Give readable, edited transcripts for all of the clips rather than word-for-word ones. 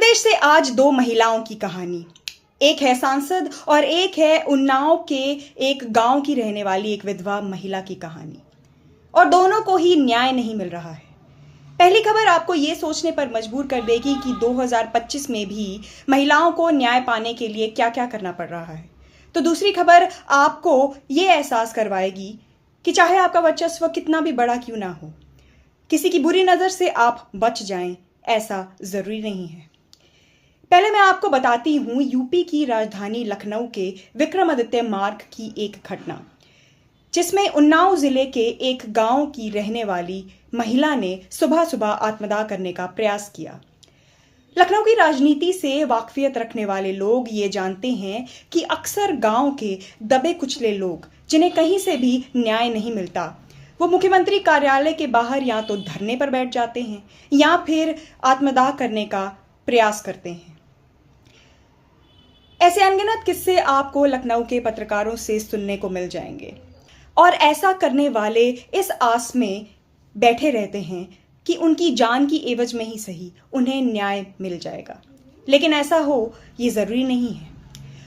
प्रदेश से आज दो महिलाओं की कहानी। एक है सांसद और एक है उन्नाव के एक गांव की रहने वाली एक विधवा महिला की कहानी। और दोनों को ही न्याय नहीं मिल रहा है। पहली खबर आपको ये सोचने पर मजबूर कर देगी कि 2025 में भी महिलाओं को न्याय पाने के लिए क्या क्या करना पड़ रहा है। तो दूसरी खबर आपको ये एहसास करवाएगी कि चाहे आपका वर्चस्व कितना भी बड़ा क्यों ना हो, किसी की बुरी नज़र से आप बच जाएं ऐसा ज़रूरी नहीं है। पहले मैं आपको बताती हूँ यूपी की राजधानी लखनऊ के विक्रमादित्य मार्ग की एक घटना, जिसमें उन्नाव जिले के एक गांव की रहने वाली महिला ने सुबह सुबह आत्मदाह करने का प्रयास किया। लखनऊ की राजनीति से वाकफियत रखने वाले लोग ये जानते हैं कि अक्सर गांव के दबे कुचले लोग, जिन्हें कहीं से भी न्याय नहीं मिलता, वो मुख्यमंत्री कार्यालय के बाहर या तो धरने पर बैठ जाते हैं या फिर आत्मदाह करने का प्रयास करते हैं। ऐसे अनगिनत किस्से आपको लखनऊ के पत्रकारों से सुनने को मिल जाएंगे और ऐसा करने वाले इस आस में बैठे रहते हैं कि उनकी जान की एवज में ही सही उन्हें न्याय मिल जाएगा। लेकिन ऐसा हो ये ज़रूरी नहीं है।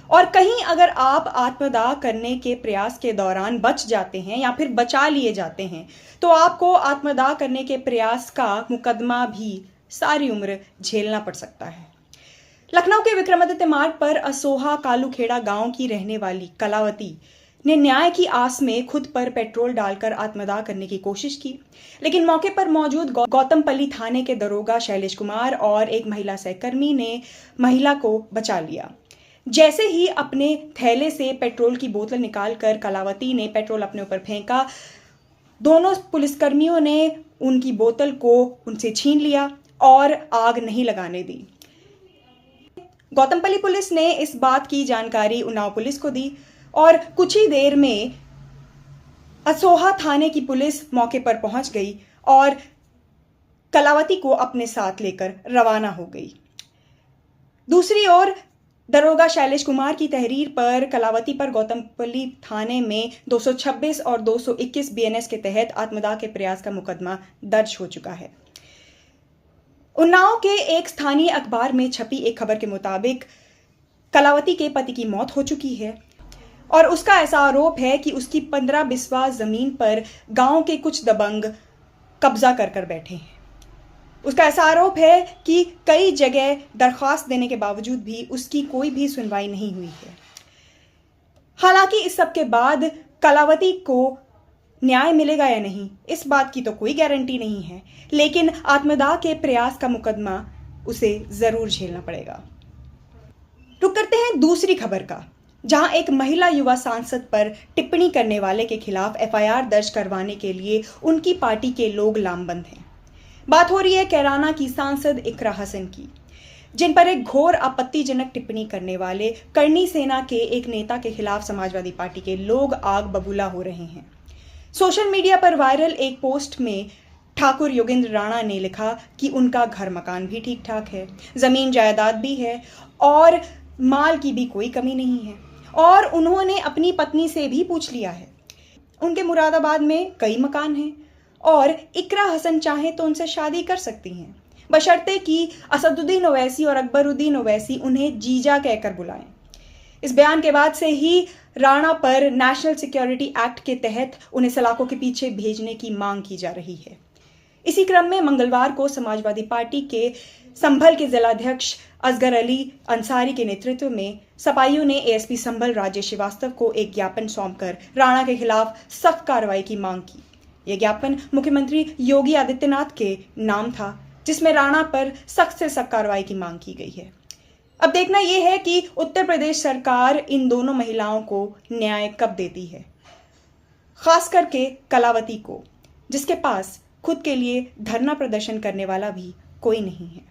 और कहीं अगर आप आत्मदाह करने के प्रयास के दौरान बच जाते हैं या फिर बचा लिए जाते हैं तो आपको आत्मदाह करने के प्रयास का मुकदमा भी सारी उम्र झेलना पड़ सकता है। लखनऊ के विक्रमादित्य मार्ग पर असोहा कालूखेड़ा गांव की रहने वाली कलावती ने न्याय की आस में खुद पर पेट्रोल डालकर आत्मदाह करने की कोशिश की, लेकिन मौके पर मौजूद गौतमपल्ली थाने के दरोगा शैलेश कुमार और एक महिला सहकर्मी ने महिला को बचा लिया। जैसे ही अपने थैले से पेट्रोल की बोतल निकालकर कलावती ने पेट्रोल अपने ऊपर फेंका, दोनों पुलिसकर्मियों ने उनकी बोतल को उनसे छीन लिया और आग नहीं लगाने दी। गौतमपल्ली पुलिस ने इस बात की जानकारी उन्नाव पुलिस को दी और कुछ ही देर में असोहा थाने की पुलिस मौके पर पहुंच गई और कलावती को अपने साथ लेकर रवाना हो गई। दूसरी ओर दरोगा शैलेश कुमार की तहरीर पर कलावती पर गौतमपल्ली थाने में 226 और 221 बीएनएस के तहत आत्मदाह के प्रयास का मुकदमा दर्ज हो चुका है। उन्नाव के एक स्थानीय अखबार में छपी एक खबर के मुताबिक कलावती के पति की मौत हो चुकी है और उसका ऐसा आरोप है कि उसकी 15 बिस्वा जमीन पर गांव के कुछ दबंग कब्जा कर बैठे हैं। उसका ऐसा आरोप है कि कई जगह दरख्वास्त देने के बावजूद भी उसकी कोई भी सुनवाई नहीं हुई है। हालांकि इस सब के बाद कलावती को न्याय मिलेगा या नहीं, इस बात की तो कोई गारंटी नहीं है, लेकिन आत्मदाह के प्रयास का मुकदमा उसे जरूर झेलना पड़ेगा। रुक करते हैं दूसरी खबर का, जहां एक महिला युवा सांसद पर टिप्पणी करने वाले के खिलाफ एफआईआर दर्ज करवाने के लिए उनकी पार्टी के लोग लामबंद हैं। बात हो रही है कैराना की सांसद इकरा हसन की, जिन पर एक घोर आपत्तिजनक टिप्पणी करने वाले करनी सेना के एक नेता के खिलाफ समाजवादी पार्टी के लोग आग बबूला हो रहे हैं। सोशल मीडिया पर वायरल एक पोस्ट में ठाकुर योगेंद्र राणा ने लिखा कि उनका घर मकान भी ठीक ठाक है, जमीन जायदाद भी है और माल की भी कोई कमी नहीं है, और उन्होंने अपनी पत्नी से भी पूछ लिया है। उनके मुरादाबाद में कई मकान हैं और इकरा हसन चाहे तो उनसे शादी कर सकती हैं, बशर्ते कि असदुद्दीन ओवैसी और अकबरुद्दीन ओवैसी उन्हें जीजा कहकर बुलाएं। इस बयान के बाद से ही राणा पर नेशनल सिक्योरिटी एक्ट के तहत उन्हें सलाखों के पीछे भेजने की मांग की जा रही है। इसी क्रम में मंगलवार को समाजवादी पार्टी के संभल के जिलाध्यक्ष असगर अली अंसारी के नेतृत्व में सपाइयों ने एएसपी संभल राजेश श्रीवास्तव को एक ज्ञापन सौंपकर राणा के खिलाफ सख्त कार्रवाई की मांग की। यह ज्ञापन मुख्यमंत्री योगी आदित्यनाथ के नाम था, जिसमें राणा पर सख्त से सख्त कार्रवाई की मांग की गई है। अब देखना यह है कि उत्तर प्रदेश सरकार इन दोनों महिलाओं को न्याय कब देती है, खास करके कलावती को, जिसके पास खुद के लिए धरना प्रदर्शन करने वाला भी कोई नहीं है।